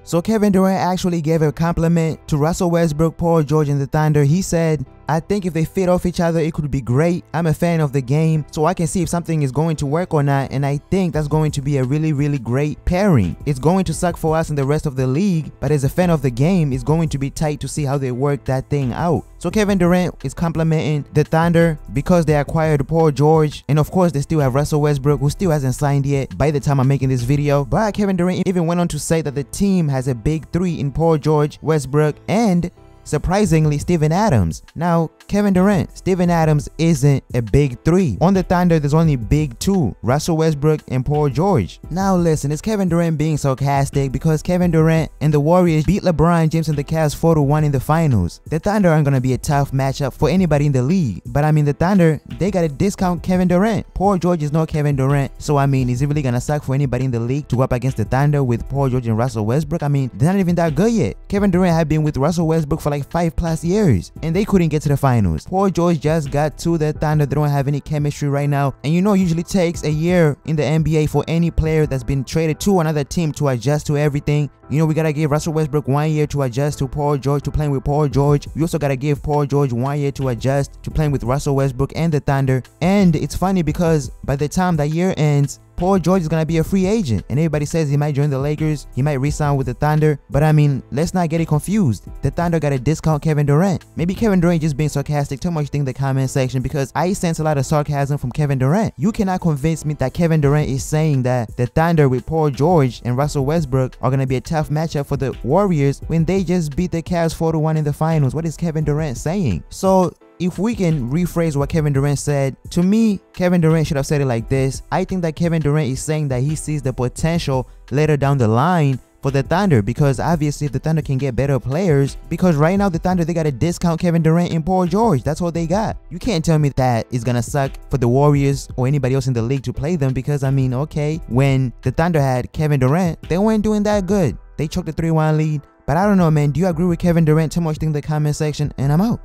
So Kevin Durant actually gave a compliment to Russell Westbrook, Paul George, and the Thunder. He said, "I think if they fit off each other, it could be great. I'm a fan of the game, so I can see if something is going to work or not, and I think that's going to be a really great pairing. It's going to suck for us and the rest of the league, but as a fan of the game, it's going to be tight to see how they work that thing out." So Kevin Durant is complimenting the Thunder because they acquired Paul George, and of course they still have Russell Westbrook, who still hasn't signed yet by the time I'm making this video. But Kevin Durant even went on to say that the team has a big three in Paul George, Westbrook, and surprisingly, Steven Adams. Now, Kevin Durant, Steven Adams isn't a big three. On the Thunder, there's only big two, Russell Westbrook and Paul George. Now listen, is Kevin Durant being sarcastic because Kevin Durant and the Warriors beat LeBron James and the Cavs 4-1 in the finals? The Thunder aren't gonna be a tough matchup for anybody in the league, but I mean the Thunder, they gotta discount Kevin Durant. Paul George is not Kevin Durant, so I mean, is it really gonna suck for anybody in the league to go up against the Thunder with Paul George and Russell Westbrook? I mean, they're not even that good yet. Kevin Durant had been with Russell Westbrook for like 5+ years, and they couldn't get to the finals. Paul George just got to the Thunder. They don't have any chemistry right now, and you know, it usually takes a year in the NBA for any player that's been traded to another team to adjust to everything. You know, we gotta give Russell Westbrook 1 year to adjust to Paul George, to playing with Paul George. We also gotta give Paul George 1 year to adjust to playing with Russell Westbrook and the Thunder. And it's funny because by the time that year ends, Paul George is gonna be a free agent, and everybody says he might join the Lakers, he might re-sign with the Thunder. But I mean, let's not get it confused. The Thunder gotta discount Kevin Durant. Maybe Kevin Durant just being sarcastic. Tell me what you think in the comment section, because I sense a lot of sarcasm from Kevin Durant. You cannot convince me that Kevin Durant is saying that the Thunder with Paul George and Russell Westbrook are gonna be a tough matchup for the Warriors when they just beat the Cavs 4-1 in the finals. What is Kevin Durant saying? So if we can rephrase what Kevin Durant said, to me, Kevin Durant should have said it like this. I think that Kevin Durant is saying that he sees the potential later down the line for the Thunder, because obviously the Thunder can get better players, because right now the Thunder, they got to discount Kevin Durant and Paul George. That's all they got. You can't tell me that it's gonna suck for the Warriors or anybody else in the league to play them, because I mean, okay, when the Thunder had Kevin Durant, they weren't doing that good. They choked the 3-1 lead. But I don't know, man. Do you agree with Kevin Durant? Tell me what you think in the comment section, and I'm out.